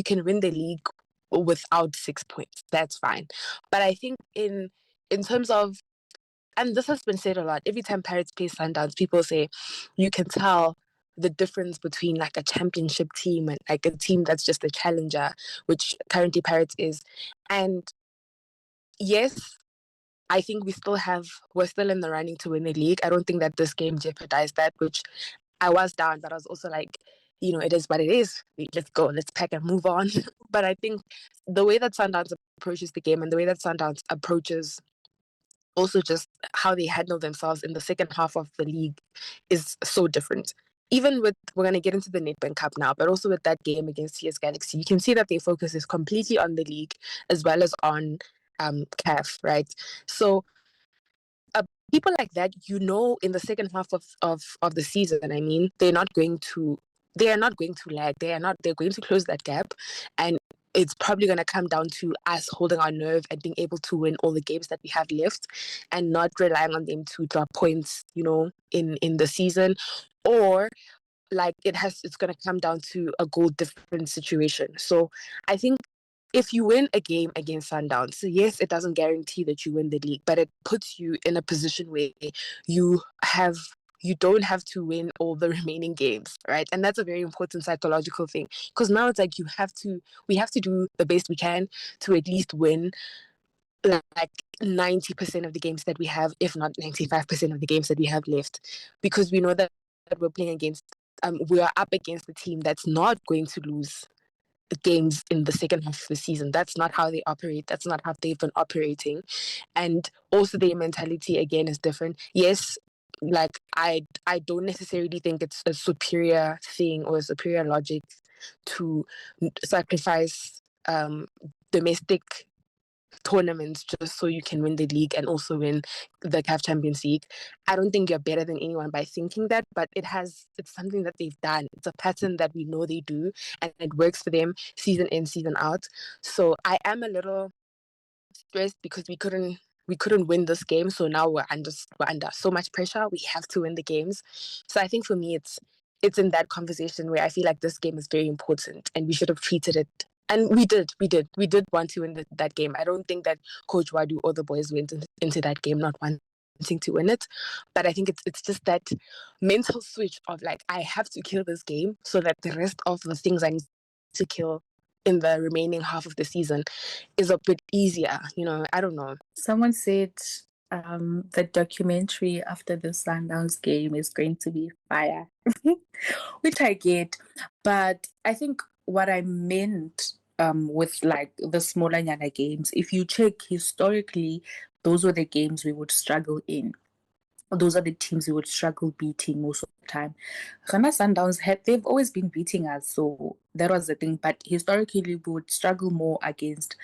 can win the league without 6 points. That's fine. But I think in terms of, and this has been said a lot, every time Pirates play Sundowns, people say you can tell the difference between like a championship team and like a team that's just a challenger, which currently Pirates is. And yes, I think we're still in the running to win the league. I don't think that this game jeopardized that, which I was down, but I was also like, it is what it is. Let's go, let's pack and move on. But I think the way that Sundowns approaches the game and the way that Sundowns approaches also just how they handle themselves in the second half of the league is so different. Even with, we're going to get into the Nedbank Cup now, but also with that game against CS Galaxy, you can see that their focus is completely on the league as well as on CAF, right? So people like that, in the second half of the season, I mean, they are not going to lag. They're going to close that gap. And it's probably going to come down to us holding our nerve and being able to win all the games that we have left and not relying on them to drop points, in the season. Or like it's going to come down to a goal difference situation. So I think if you win a game against Sundowns, yes, it doesn't guarantee that you win the league, but it puts you in a position where you don't have to win all the remaining games, right? And that's a very important psychological thing, because now it's like we have to do the best we can to at least win like 90% of the games that we have, if not 95% of the games that we have left, because we know that we're playing against we are up against a team that's not going to lose games in the second half of the season. That's not how they operate. That's not how they've been operating. And also their mentality again is different. Yes, like I don't necessarily think it's a superior thing or a superior logic to sacrifice domestic tournaments just so you can win the league and also win the CAF Champions League. I don't think you're better than anyone by thinking that, but it's something that they've done. It's a pattern that we know they do, and it works for them season in, season out. So I am a little stressed because we couldn't win this game, so now we're under so much pressure. We have to win the games. So I think for me it's in that conversation where I feel like this game is very important and we should have treated it. And we did want to win that game. I don't think that Coach Wadu or the boys went into that game not wanting to win it. But I think it's just that mental switch of like, I have to kill this game so that the rest of the things I need to kill in the remaining half of the season is a bit easier. I don't know. Someone said the documentary after the Sundowns game is going to be fire, which I get. But I think what I meant with like the smaller Nyana games, if you check historically, those were the games we would struggle in. those are the teams we would struggle beating most of the time. Ghana Sundowns they've always been beating us, so that was the thing. But historically, we would struggle more against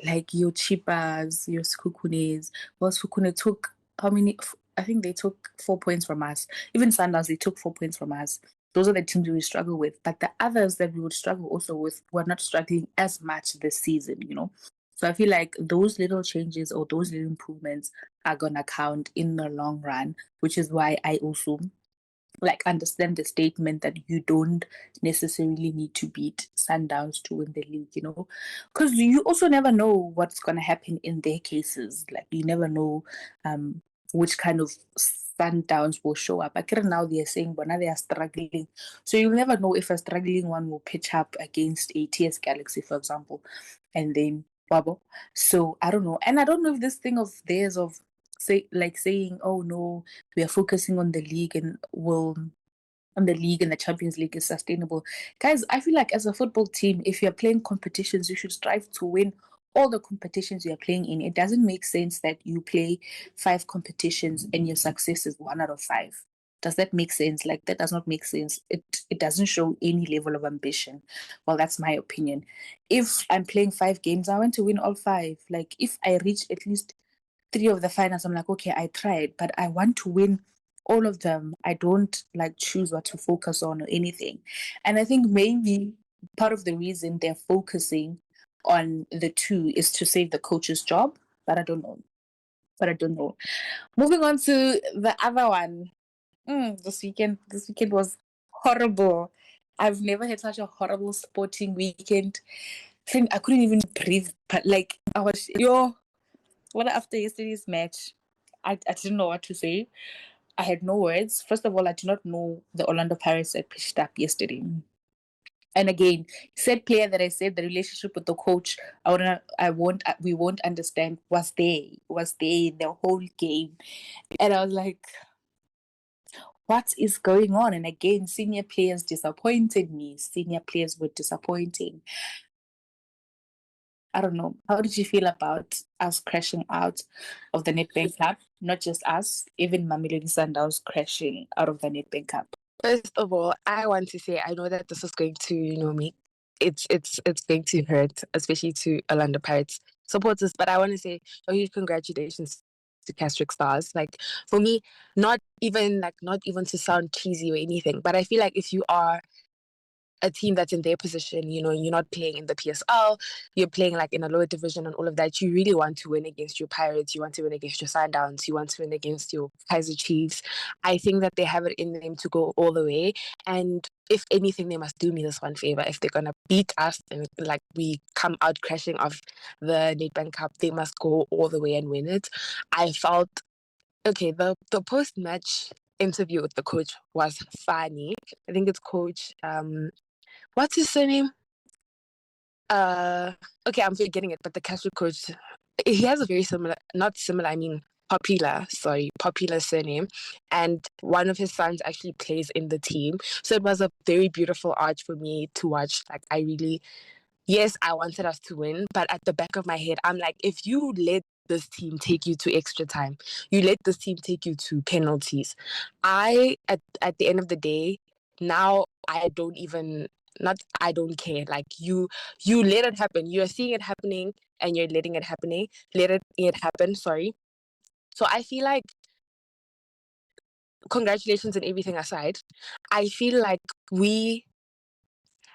like your Chipas, your Skukunes. Well, Skukune took how many? I think they took 4 points from us. Even Sundowns, they took 4 points from us. Those are the teams we struggle with. But the others that we would struggle also with, we're not struggling as much this season, you know. So I feel like those little changes or those little improvements are gonna count in the long run, which is why I also like understand the statement that you don't necessarily need to beat Sundowns to win the league, you know, because you also never know what's gonna happen in their cases. Like you never know which kind of Sundowns will show up. I can now they're saying, but now they are struggling, so you'll never know if a struggling one will pitch up against ATS Galaxy, for example, and then bubble. So I don't know, and I don't know if this thing of theirs of saying, oh no, we are focusing on the league and the Champions League is sustainable. Guys, I feel like as a football team, if you're playing competitions, you should strive to win all the competitions you're playing in. It doesn't make sense that you play 5 competitions and your success is 1 out of 5. Does that make sense? Like that does not make sense. It doesn't show any level of ambition. Well, that's my opinion. If I'm playing 5 games, I want to win all 5. Like if I reach at least 3 of the finals, I'm like, okay, I tried, but I want to win all of them. I don't like choose what to focus on or anything. And I think maybe part of the reason they're focusing on the 2 is to save the coach's job, but I don't know. Moving on to the other one. This weekend was horrible. I've never had such a horrible sporting weekend. I couldn't even breathe. But like I was after yesterday's match, I didn't know what to say. I had no words. First of all, I did not know the Orlando Pirates had pitched up yesterday. And again, said player that I said the relationship with the coach, we won't understand was there the whole game. And I was like, what is going on? And again, senior players disappointed me. Senior players were disappointing. I don't know. How did you feel about us crashing out of the Nedbank Cup? Not just us, even Mamelodi Sundowns crashing out of the Nedbank Cup. First of all, I want to say I know that this is going to, make it's going to hurt, especially to Orlando Pirates supporters. But I want to say a huge congratulations to Castric Stars. Like for me, not even to sound cheesy or anything, but I feel like if you are a team that's in their position, you're not playing in the PSL, you're playing like in a lower division and all of that, you really want to win against your Pirates, you want to win against your Sundowns, you want to win against your Kaiser Chiefs. I think that they have it in them to go all the way. And if anything, they must do me this one favor. If they're going to beat us and like we come out crashing off the Nedbank Cup, they must go all the way and win it. I felt, okay, the post-match interview with the coach was funny. I think it's coach, what's his surname? Okay, I'm forgetting it, but the Castro coach, he has a very popular surname. And one of his sons actually plays in the team. So it was a very beautiful art for me to watch. Like, yes, I wanted us to win, but at the back of my head, I'm like, if you let this team take you to extra time, you let this team take you to penalties, at the end of the day, now I don't care. Like you let it happen. You're seeing it happening and you're letting it happen. Sorry. So I feel like, congratulations and everything aside, I feel like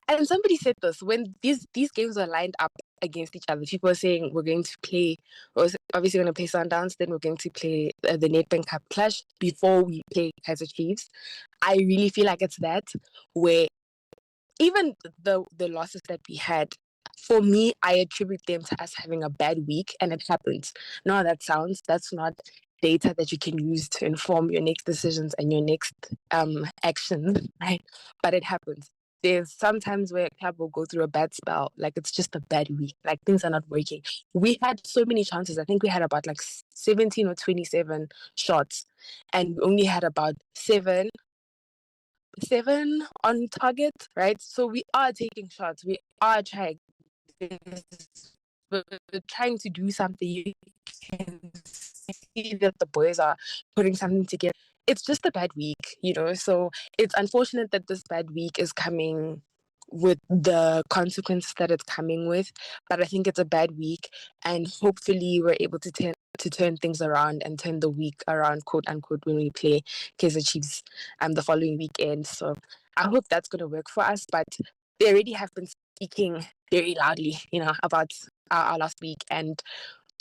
and somebody said this, when these games are lined up against each other, people are saying we're going to play, or obviously going to play Sundowns, then we're going to play the Nedbank Cup clash before we play Kaiser Chiefs. I really feel like it's that, where even the losses that we had, for me, I attribute them to us having a bad week, and it happens. No, that's not data that you can use to inform your next decisions and your next actions, right? But it happens. There's sometimes where a club will go through a bad spell, like it's just a bad week, like things are not working. We had so many chances. I think we had about like 17 or 27 shots, and we only had about seven on target, right? So we are taking shots. We are trying. We're trying to do something. You can see that the boys are putting something together. It's just a bad week, so it's unfortunate that this bad week is coming with the consequences that it's coming with, but I think it's a bad week, and hopefully we're able to turn things around and turn the week around, quote unquote, when we play Kaizer Chiefs the following weekend. So I hope that's going to work for us, but they already have been speaking very loudly, about our last week, and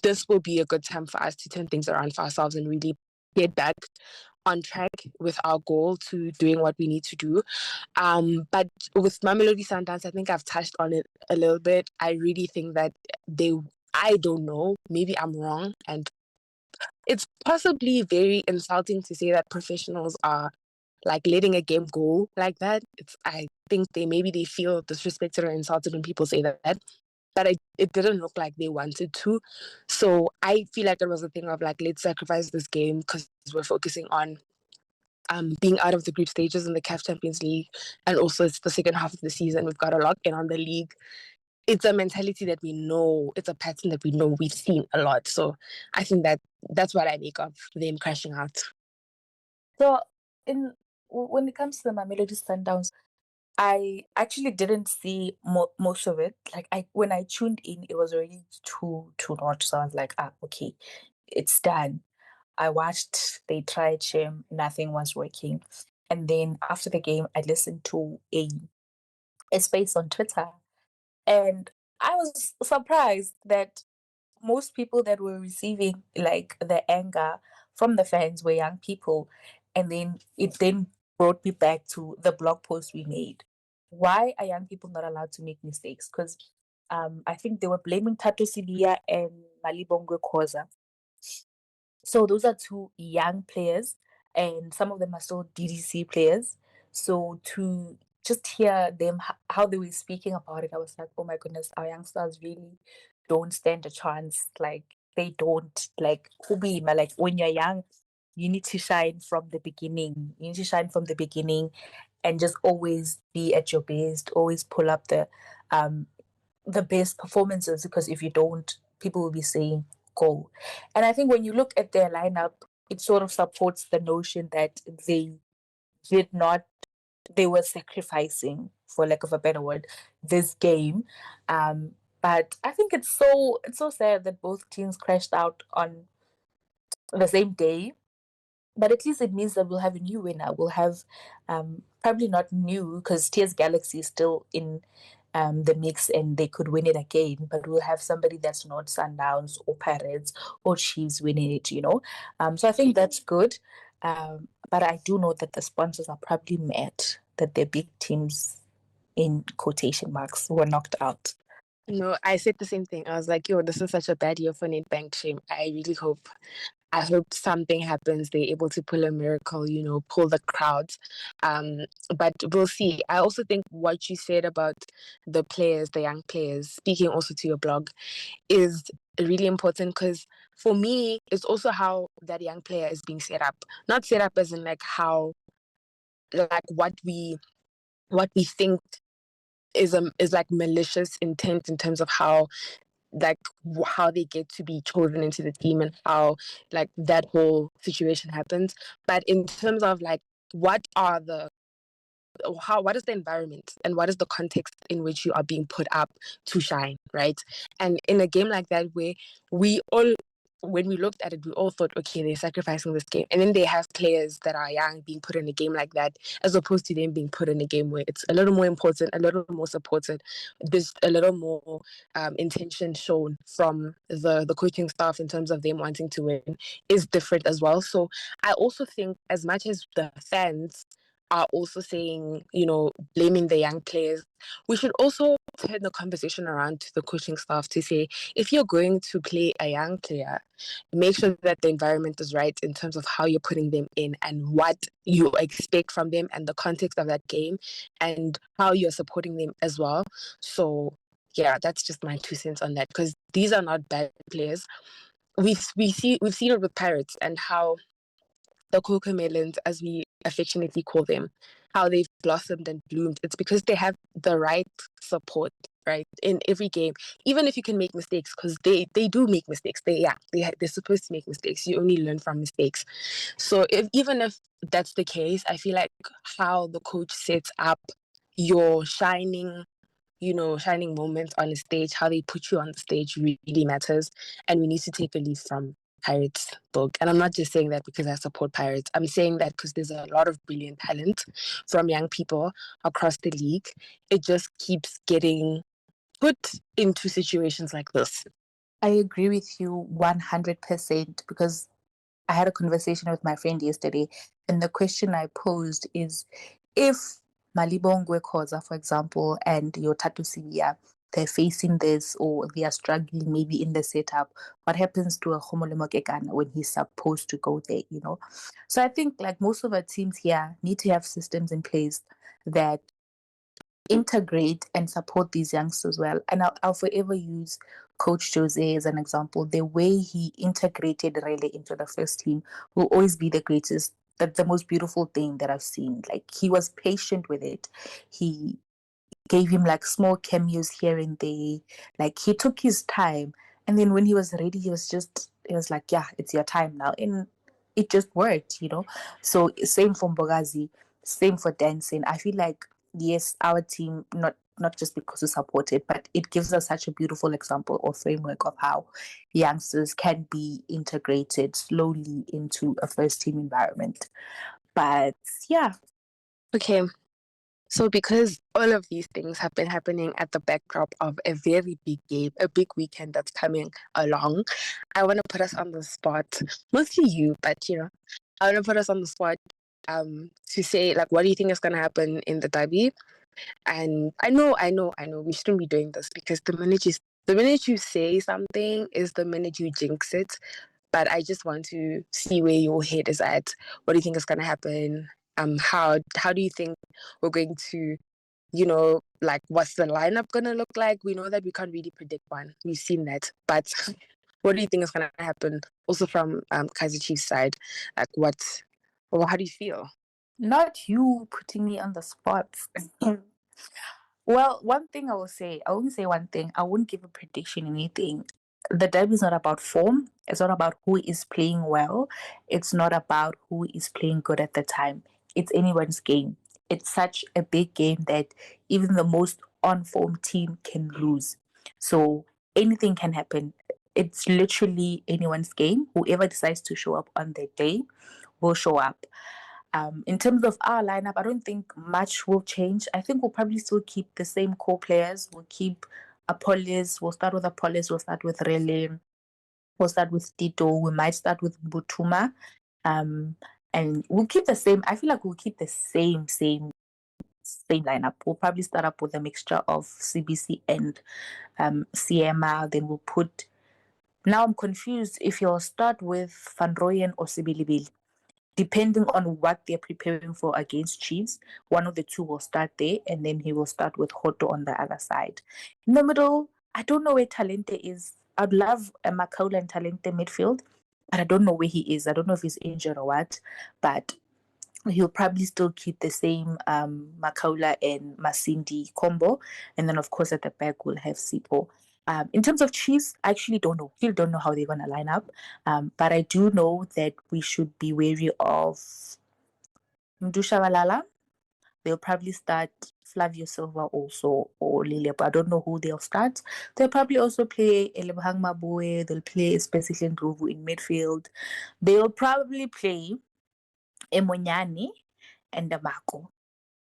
this will be a good time for us to turn things around for ourselves and really get back on track with our goal to doing what we need to do. But with Mamelodi Sundowns, I think I've touched on it a little bit. I really think that I don't know, maybe I'm wrong, and it's possibly very insulting to say that professionals are like letting a game go like that. I think they feel disrespected or insulted when people say that. But it didn't look like they wanted to. So I feel like it was a thing of like, let's sacrifice this game because we're focusing on being out of the group stages in the CAF Champions League. And also it's the second half of the season. We've got to lock in on the league. It's a mentality that we know, it's a pattern that we know we've seen a lot. So I think that's what I make of them crashing out. So when it comes to the Mamelodi Sundowns, I actually didn't see most of it. Like when I tuned in, it was already 2-0. So I was like, okay, it's done. I watched, they tried Shem, nothing was working. And then after the game, I listened to a space on Twitter. And I was surprised that most people that were receiving like the anger from the fans were young people. And then it then brought me back to the blog post we made. Why are young people not allowed to make mistakes? Because I think they were blaming Tato Sidia and Malibongwe Khoza. So those are two young players, and some of them are still DDC players. So to just hear them, how they were speaking about it, I was like, oh my goodness, our youngsters really don't stand a chance. Like, they don't. Like, Kubima, like, when you're young, you need to shine from the beginning. You need to shine from the beginning and just always be at your best, always pull up the best performances, because if you don't, people will be saying go. And I think when you look at their lineup, it sort of supports the notion that they were sacrificing, for lack of a better word, this game. But I think it's so sad that both teams crashed out on the same day. But at least it means that we'll have a new winner. We'll have probably not new, because Tears Galaxy is still in the mix and they could win it again. But we'll have somebody that's not Sundowns or Pirates or Chiefs winning it, So I think that's good. But I do know that the sponsors are probably mad that their big teams, in quotation marks, were knocked out. No, I said the same thing. I was like, yo, this is such a bad year for Nedbank. Shame. I hope something happens. They're able to pull a miracle, pull the crowds. But we'll see. I also think what you said about the players, the young players, speaking also to your blog, is really important, because for me, it's also how that young player is being set up. Not set up as in like how, like what we think is like malicious intent in terms of how they get to be chosen into the team and how like that whole situation happens. But in terms of like what is the environment and what is the context in which you are being put up to shine, right? And in a game like that, where when we looked at it, we all thought, okay, they're sacrificing this game. And then they have players that are young being put in a game like that, as opposed to them being put in a game where it's a little more important, a little more supported. There's a little more intention shown from the coaching staff in terms of them wanting to win is different as well. So I also think, as much as the fans are also saying, blaming the young players, we should also turn the conversation around to the coaching staff to say, if you're going to play a young player, make sure that the environment is right in terms of how you're putting them in and what you expect from them and the context of that game and how you're supporting them as well. So yeah, that's just my 2 cents on that, because these are not bad players. We've seen it with Pirates and how the Coca Melons, as we affectionately call them, how they've blossomed and bloomed. It's because they have the right support right? In every game, even if you can make mistakes, because they do make mistakes. They're supposed to make mistakes. You only learn from mistakes. So even if that's the case, I feel like how the coach sets up your shining moments on the stage, how they put you on the stage really matters. And we need to take a leaf from Pirates book. And I'm not just saying that because I support Pirates. I'm saying that because there's a lot of brilliant talent from young people across the league. It just keeps getting put into situations like this. I agree with you 100% because I had a conversation with my friend yesterday, and the question I posed is, if Malibongwe Khoza, for example, and your Tatu Sivia, they're facing this or they are struggling maybe in the setup, what happens to a Khomolemo Kekana when he's supposed to go there, you know? So I think like most of our teams here need to have systems in place that integrate and support these youngsters well. And I'll forever use Coach Jose as an example. The way he integrated Rele into the first team will always be the greatest, the most beautiful thing that I've seen. Like, he was patient with it. He gave him like small cameos here and there. Like, he took his time. And then when he was ready, he was like, yeah, it's your time now. And it just worked, you know? So same for Mbogazi, same for dancing. I feel like, yes, our team, not just because we support it, but it gives us such a beautiful example or framework of how youngsters can be integrated slowly into a first team environment. But yeah. Okay. So because all of these things have been happening at the backdrop of a very big game, a big weekend that's coming along, I want to put us on the spot, mostly you, but I want to put us on the spot to say, like, what do you think is going to happen in the derby? And I know we shouldn't be doing this because the minute you say something is the minute you jinx it. But I just want to see where your head is at. What do you think is going to happen? How do you think we're going to, like, what's the lineup going to look like? We know that we can't really predict one. We've seen that. But what do you think is going to happen? Also from Kaizer Chiefs side, like how do you feel? Not you putting me on the spot. Well, one thing I won't say one thing. I won't give a prediction, anything. The derby is not about form. It's not about who is playing well. It's not about who is playing good at the time. It's anyone's game. It's such a big game that even the most on-form team can lose. So anything can happen. It's literally anyone's game. Whoever decides to show up on their day will show up. In terms of our lineup, I don't think much will change. I think we'll probably still keep the same core players. We'll keep Apollos. We'll start with Apollos. We'll start with Rele. We'll start with Tito. We might start with Butuma. And we'll keep the same. I feel like we'll keep the same lineup. We'll probably start up with a mixture of CBC and Siema. Then we'll put. Now I'm confused if you'll start with Van Rooyen or Sibilibili. Depending on what they're preparing for against Chiefs, one of the two will start there, and then he will start with Hoto on the other side. In the middle, I don't know where Talente is. I'd love a Makaula and Talente midfield, but I don't know where he is. I don't know if he's injured or what, but he'll probably still keep the same Makaula and Masindi combo. And then, of course, at the back, we'll have Sipo. In terms of Chiefs, I actually don't know. Still don't know how they're going to line up. But I do know that we should be wary of Mdusha Walala. They'll probably start Flavio Silva also, or Lille, but I don't know who they'll start. They'll probably also play Elebhang Mabue. They'll play Special Ndlovu in midfield. They'll probably play Emonyani and Damako,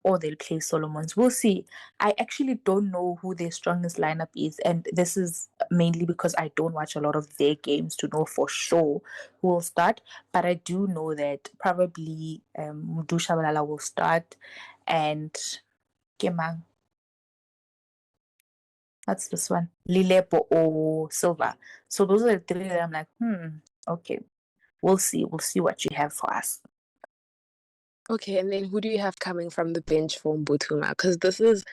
or they'll play Solomons. We'll see. I actually don't know who their strongest lineup is, and this is mainly because I don't watch a lot of their games to know for sure who will start. But I do know that probably Mdusha Balala will start, and Kemang. That's this one. Lilepo or Silva. So those are the three that I'm like, okay. We'll see. We'll see what you have for us. Okay, and then who do you have coming from the bench for Mbutuma? Because this is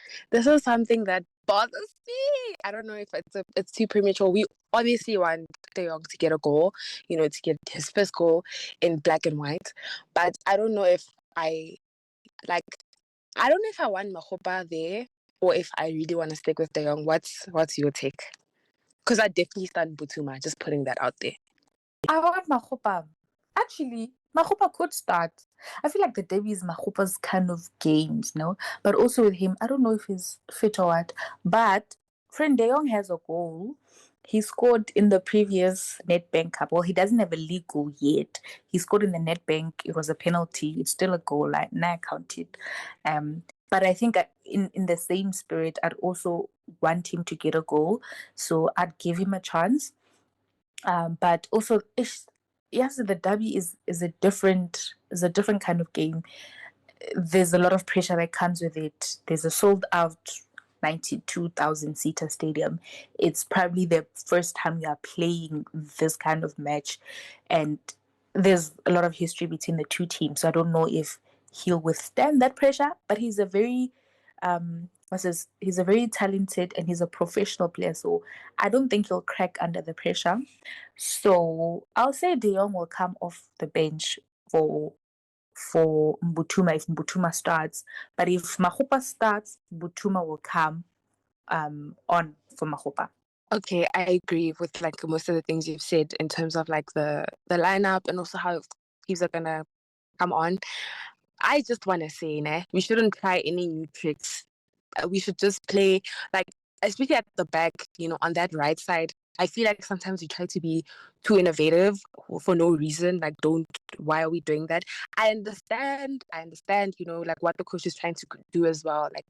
something that bothers me. I don't know if it's too premature. We obviously want De Jong to get a goal, to get his first goal in black and white. But I don't know if I want Mahopa there, or if I really want to stick with De Jong. What's your take? Because I definitely stand Butuma, just putting that out there. I want Makgopa. Actually, Makgopa could start. I feel like the derby is Makgopa's kind of games, no? But also with him, I don't know if he's fit or what. But friend De Jong has a goal. He scored in the previous Nedbank Cup. Well, he doesn't have a league goal yet. He scored in the Nedbank. It was a penalty. It's still a goal. Like, now counted. But I think in the same spirit, I'd also want him to get a goal. So I'd give him a chance. But also, yes, the derby is a different kind of game. There's a lot of pressure that comes with it. There's a sold out 92,000 seater stadium. It's probably the first time you are playing this kind of match, and there's a lot of history between the two teams. So I don't know if he'll withstand that pressure. But he's a very he's a very talented and he's a professional player. So I don't think he'll crack under the pressure. So I'll say De Jong will come off the bench for Mbutuma if Mbutuma starts. But if Makgopa starts, Mbutuma will come on for Makgopa. Okay, I agree with like most of the things you've said in terms of like the lineup and also how teams are gonna come on. I just want to say, we shouldn't try any new tricks. We should just play, like, especially at the back, on that right side. I feel like sometimes we try to be too innovative for no reason. Like, why are we doing that? I understand, like what the coach is trying to do as well. Like,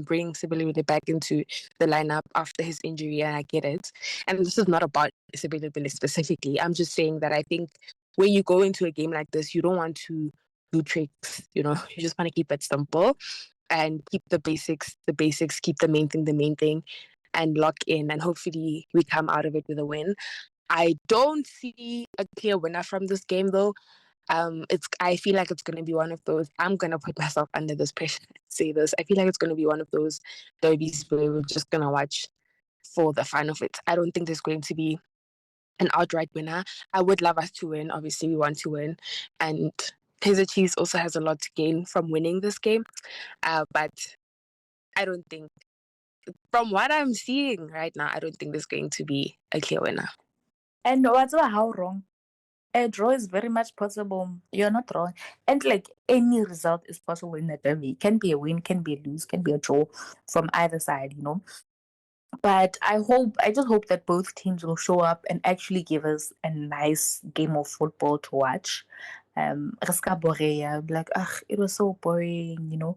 bringing Sibilibele back into the lineup after his injury, and I get it. And this is not about Sibilibele specifically. I'm just saying that I think when you go into a game like this, you don't want to do tricks, you just want to keep it simple and keep the basics, keep the main thing, and lock in, and hopefully we come out of it with a win. I don't see a clear winner from this game though. I feel like it's going to be one of those, I'm going to put myself under this pressure and say this. I feel like it's going to be one of those derbies where we're just going to watch for the fun of it. I don't think there's going to be an outright winner. I would love us to win. Obviously, we want to win. And Kaizer Chiefs also has a lot to gain from winning this game. But I don't think, from what I'm seeing right now, I don't think there's going to be a clear winner. And what's how wrong? A draw is very much possible. You're not wrong. And like any result is possible in a derby. Can be a win, can be a lose, can be a draw from either side, But I just hope that both teams will show up and actually give us a nice game of football to watch. Like, it was so boring,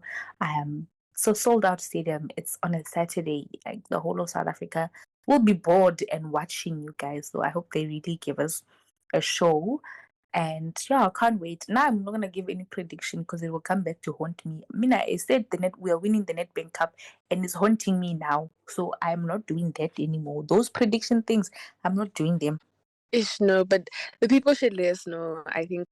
So sold out stadium, it's on a Saturday. Like the whole of South Africa will be bored and watching you guys. So I hope they really give us a show. And yeah, I can't wait. Now I'm not gonna give any prediction because it will come back to haunt me. I said we are winning the Nedbank Cup and it's haunting me now. So I'm not doing that anymore. Those prediction things, I'm not doing them. No, but the people should let us know. I think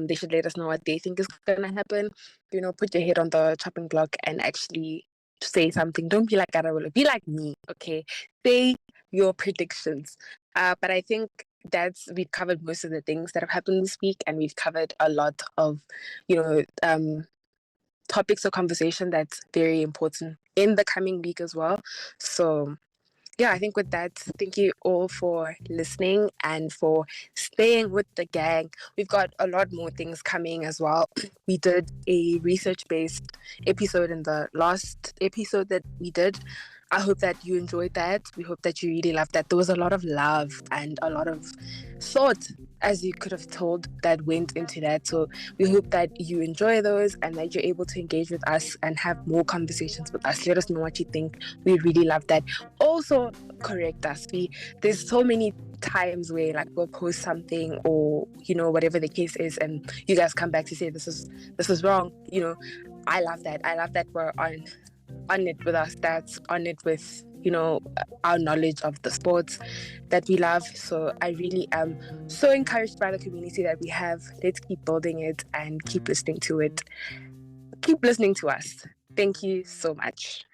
they should let us know what they think is gonna happen. Put your head on the chopping block and actually say something. Don't be like Arawola. Be like me, okay? Say your predictions. But I think we've covered most of the things that have happened this week, and we've covered a lot of, topics of conversation that's very important in the coming week as well. So yeah, I think with that, thank you all for listening and for staying with the gang. We've got a lot more things coming as well. We did a research-based episode in the last episode that we did. I hope that you enjoyed that. We hope that you really loved that. There was a lot of love and a lot of thought, as you could have told, that went into that. So we hope that you enjoy those and that you're able to engage with us and have more conversations with us. Let us know what you think. We really love that. Also, correct us. There's so many times where like we'll post something or whatever the case is, and you guys come back to say this is wrong. I love that. I love that we're on it with our stats, on it with our knowledge of the sports that we love. So I really am so encouraged by the community that we have. Let's keep building it and keep listening to it. Keep listening to us. Thank you so much.